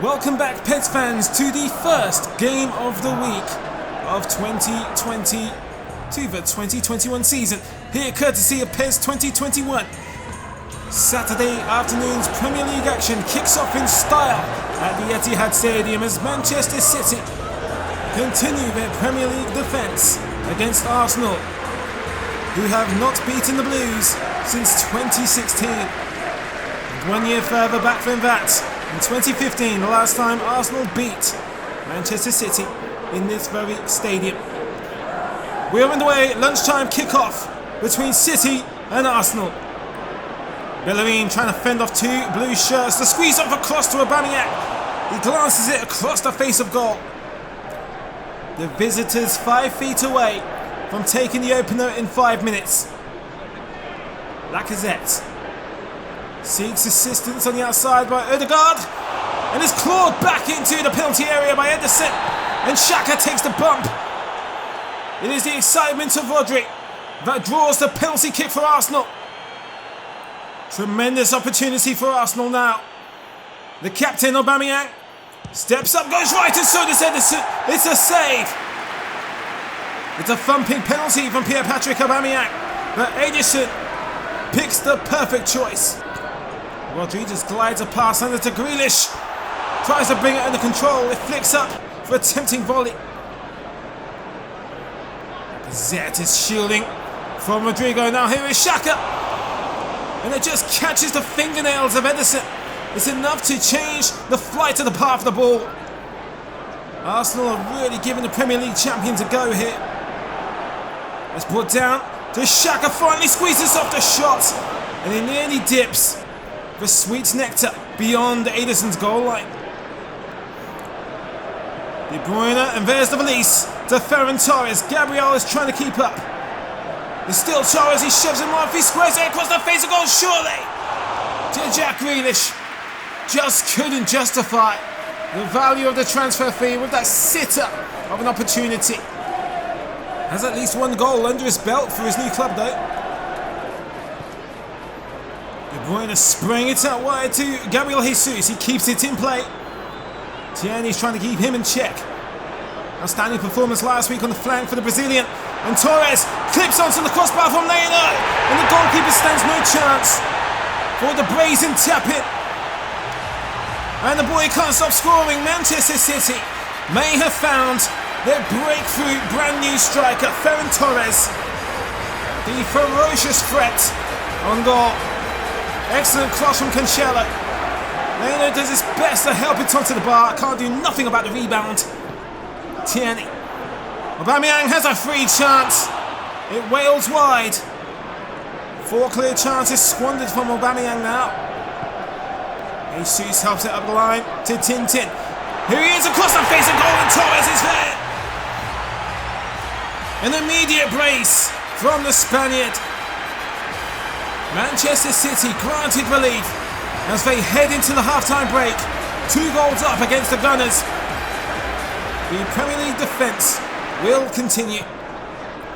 Welcome back, PES fans, to the first game of the week of 2020 to the 2021 season, here courtesy of PES 2021. Saturday afternoon's Premier League action kicks off in style at the Etihad Stadium as Manchester City continue their Premier League defence against Arsenal, who have not beaten the Blues since 2016. And 1 year further back than that, in 2015, the last time Arsenal beat Manchester City in this very stadium. We're on the way, lunchtime kickoff between City and Arsenal. Bellerin trying to fend off two blue shirts, the squeeze off across to Aubameyang. He glances it across the face of goal. The visitors 5 feet away from taking the opener in 5 minutes. Lacazette seeks assistance on the outside by Odegaard and is clawed back into the penalty area by Ederson, and Xhaka takes the bump. It is the excitement of Rodri that draws the penalty kick for Arsenal. Tremendous opportunity for Arsenal now. The captain Aubameyang steps up, goes right, and so does Ederson. It's a save. It's a thumping penalty from Pierre-Patrick Aubameyang, but Ederson picks the perfect choice. Rodri just glides a pass under to Grealish. Tries to bring it under control. It flicks up for a tempting volley. Zet is shielding from Rodrigo. Now here is Xhaka. And it just catches the fingernails of Ederson. It's enough to change the flight of the path of the ball. Arsenal are really giving the Premier League champions a go here. It's brought down to Xhaka. Finally squeezes off the shot. And he nearly dips the sweet nectar beyond Ederson's goal line. De Bruyne, and there's the release to Ferran Torres. Gabriel is trying to keep up. There's still Torres, he shoves him off, he squares it across the face of goal, surely! To Jack Grealish. Just couldn't justify the value of the transfer fee with that sitter of an opportunity. Has at least one goal under his belt for his new club though. De Bruyne spraying it out wide to Gabriel Jesus. He keeps it in play. Tierney's trying to keep him in check. Outstanding performance last week on the flank for the Brazilian. And Torres clips onto the crossbar from Neymar. And the goalkeeper stands no chance for the brazen tap-in. And the boy can't stop scoring. Manchester City may have found their breakthrough brand new striker, Ferran Torres. The ferocious threat on goal. Excellent cross from Cancelo. Neymar does his best to help it onto the bar. Can't do nothing about the rebound. Tierney. Aubameyang has a free chance. It wails wide. 4 clear chances squandered from Aubameyang now. Jesus helps it up the line to Tintin. Here he is across the face of goal, and Torres is there. An immediate brace from the Spaniard. Manchester City granted relief as they head into the half-time break. 2 goals up against the Gunners. The Premier League defence will continue.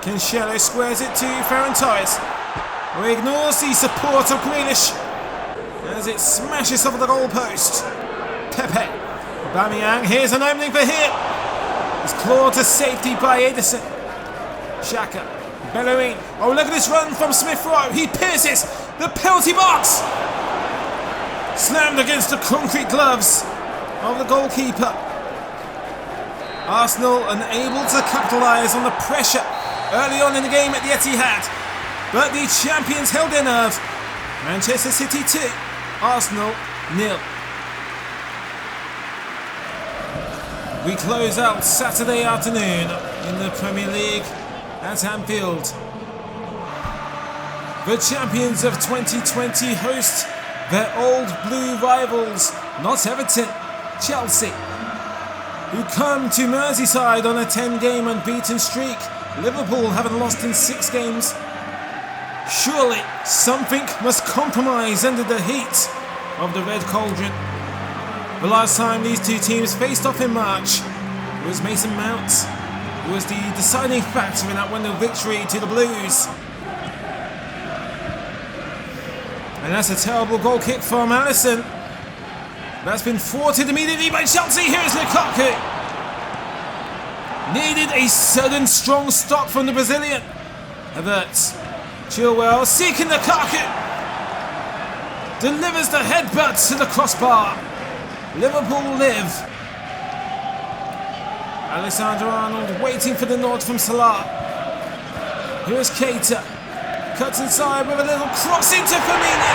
Cancelo squares it to Ferran Torres, who ignores the support of Grealish as it smashes over the goal post. Pepe. Aubameyang, here's an opening for him. He's clawed to safety by Ederson. Xhaka. Bellerin. Oh, look at this run from Smith Rowe. He pierces the penalty box. Slammed against the concrete gloves of the goalkeeper. Arsenal unable to capitalise on the pressure early on in the game at the Etihad. But the champions held their nerve. Manchester City 2, Arsenal 0. We close out Saturday afternoon in the Premier League at Anfield. The champions of 2020 host their old blue rivals, not Everton, Chelsea, who come to Merseyside on a 10-game unbeaten streak. Liverpool haven't lost in 6 games. Surely something must compromise under the heat of the Red Cauldron. The last time these two teams faced off in March, it was Mason Mount who was the deciding factor in that 1-0 victory to the Blues. And that's a terrible goal kick from Alisson. That's been thwarted immediately by Chelsea. Here is Lukaku. Needed a sudden strong stop from the Brazilian. Havertz. Chilwell seeking Lukaku. Delivers the headbutt to the crossbar. Liverpool live. Alexander-Arnold waiting for the nod from Salah. Here is Keita. Cuts inside with a little cross into Firmino.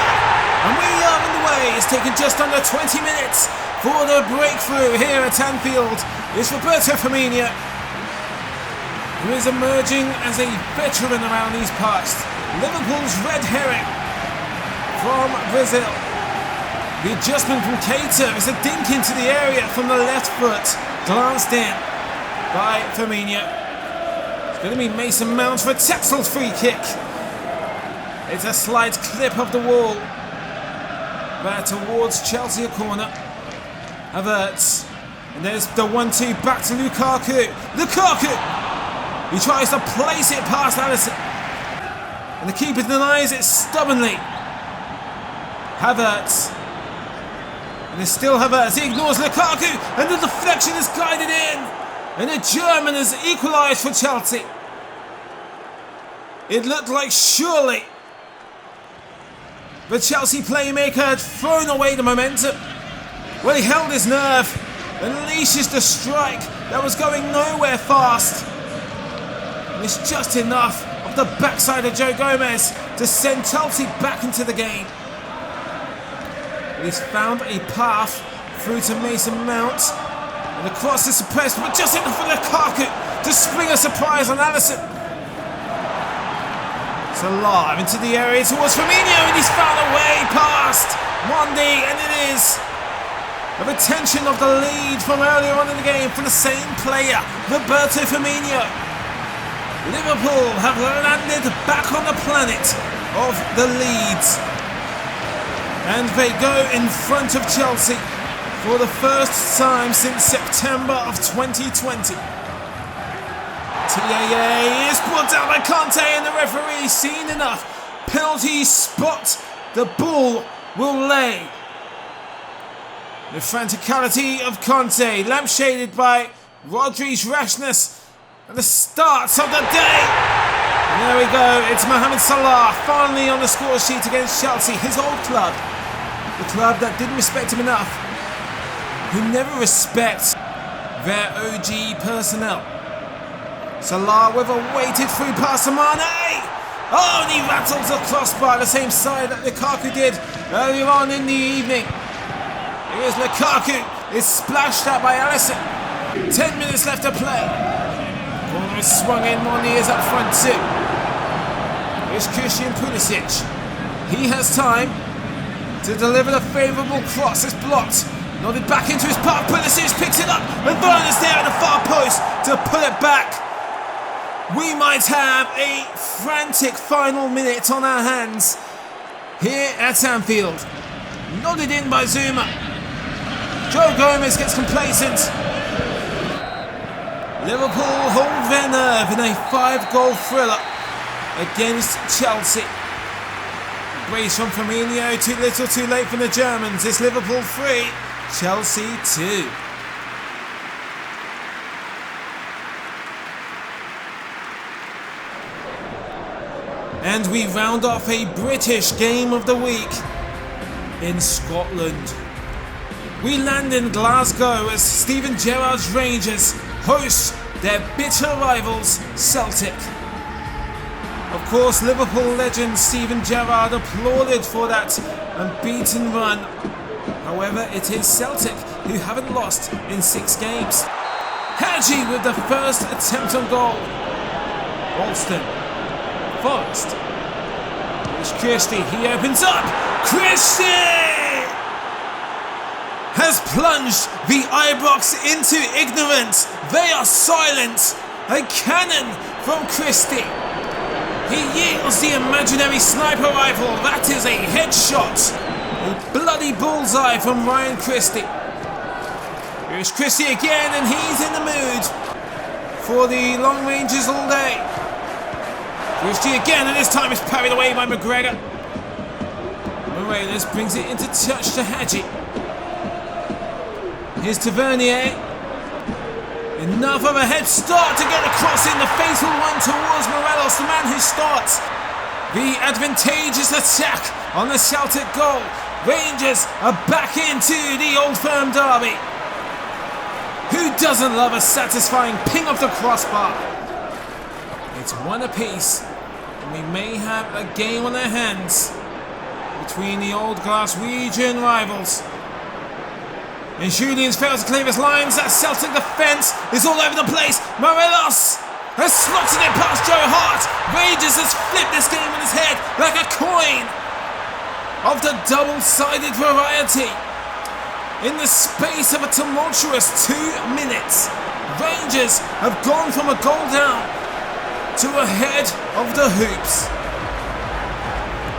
And we are in the way. It's taken just under 20 minutes for the breakthrough here at Anfield. It's Roberto Firmino, who is emerging as a veteran around these parts. Liverpool's red herring from Brazil. The adjustment from Keita is a dink into the area from the left foot. Glanced in by Firmino. It's going to be Mason Mount for a Texel free kick. It's a slight clip of the wall. There towards Chelsea, a corner. Havertz. And there's the 1-2 back to Lukaku. Lukaku! He tries to place it past Alisson. And the keeper denies it stubbornly. Havertz. And it's still Havertz. He ignores Lukaku. And the deflection is guided in. And the German has equalised for Chelsea. It looked like surely the Chelsea playmaker had thrown away the momentum. Well, he held his nerve, unleashes the strike that was going nowhere fast. And it's just enough of the backside of Joe Gomez to send Chelsea back into the game. But he's found a path through to Mason Mount. And the cross is suppressed, but just enough for Lukaku to spring a surprise on Alisson. Salah into the area towards Firmino, and he's found a way past Mondi, and it is a retention of the lead from earlier on in the game from the same player, Roberto Firmino. Liverpool have landed back on the planet of the Leeds, and they go in front of Chelsea for the first time since September of 2020. TAA is brought down by Conte, and the referee seen enough. Penalty spot. The ball will lay. The franticality of Conte, lampshaded by Rodri's rashness at the start of the day. And there we go. It's Mohamed Salah finally on the score sheet against Chelsea, his old club. The club that didn't respect him enough, who never respects their OG personnel. Salah with a weighted through pass to Mane. Oh, and he rattles the crossbar the same side that Lukaku did earlier on in the evening. Here's Lukaku. It's splashed out by Alisson. 10 minutes left to play. Corner is swung in. Mondi is up front too. Here's Christian Pulisic. He has time to deliver the favourable cross. It's blocked. Nodded back into his path. Pulisic picks it up. And Werner's there at the far post to pull it back. We might have a frantic final minute on our hands here at Anfield. Nodded in by Zuma. Joe Gomez gets complacent. Liverpool hold their nerve in a 5-goal thriller against Chelsea. Brace from Firmino, too little too late from the Germans. It's Liverpool 3, Chelsea 2. And we round off a British game of the week in Scotland. We land in Glasgow as Steven Gerrard's Rangers host their bitter rivals Celtic. Of course, Liverpool legend Steven Gerrard applauded for that unbeaten run. However, it is Celtic who haven't lost in 6 games. Hadji with the first attempt on goal. Alston. Forrest. It's Christie. He opens up. Christie has plunged the Ibrox into ignorance. They are silent. A cannon from Christie. He yields the imaginary sniper rifle. That is a headshot. A bloody bullseye from Ryan Christie. Here's Christie again, and he's in the mood for the long ranges all day. Christie again, and this time it's parried away by McGregor. Morales brings it into touch to Hadji. Here's Tavernier. Enough of a head start to get across in the fatal one towards Morelos, the man who starts the advantageous attack on the Celtic goal. Rangers are back into the Old Firm derby. Who doesn't love a satisfying ping off the crossbar? It's one apiece, and we may have a game on our hands between the old Glaswegian rivals. And Julian's fails to clear his lines. That Celtic defence is all over the place. Morelos has slotted it past Joe Hart. Rangers has flipped this game on his head like a coin of the double-sided variety. In the space of a tumultuous 2 minutes, Rangers have gone from a goal down to ahead of the hoops.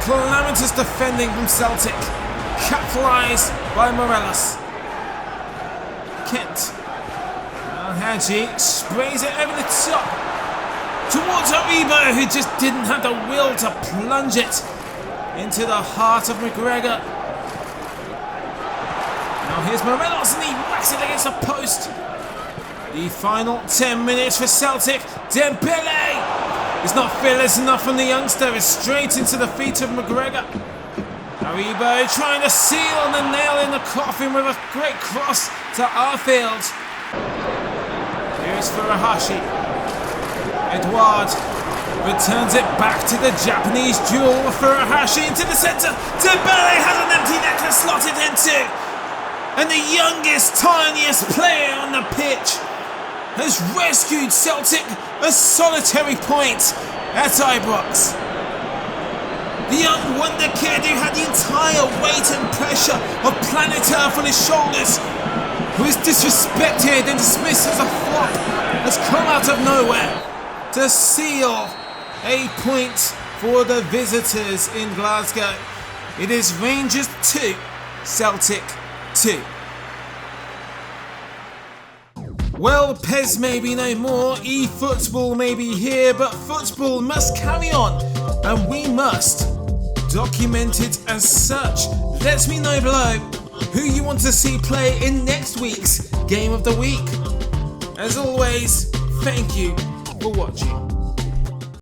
Calamitous defending from Celtic, capitalised by Morelos. Kent. Al-Hadji sprays it over the top towards Aribo, who just didn't have the will to plunge it into the heart of McGregor. Now here's Morelos, and he whacks it against the post. The final 10 minutes for Celtic. Dembele is not fearless enough from the youngster. It's straight into the feet of McGregor. Aribo trying to seal the nail in the coffin with a great cross to Arfield. Here's Furuhashi. Edouard returns it back to the Japanese duel. Furuhashi into the centre. Dembele has an empty net to slot it into. And the youngest, tiniest player on the pitch has rescued Celtic a solitary point at Ibrox. The young wonder kid who had the entire weight and pressure of planet Earth on his shoulders, who is disrespected and dismissed as a flop, has come out of nowhere to seal a point for the visitors in Glasgow. It is Rangers 2, Celtic 2. Well, PES may be no more, eFootball may be here, but football must carry on, and we must document it as such. Let me know below who you want to see play in next week's Game of the Week. As always, thank you for watching.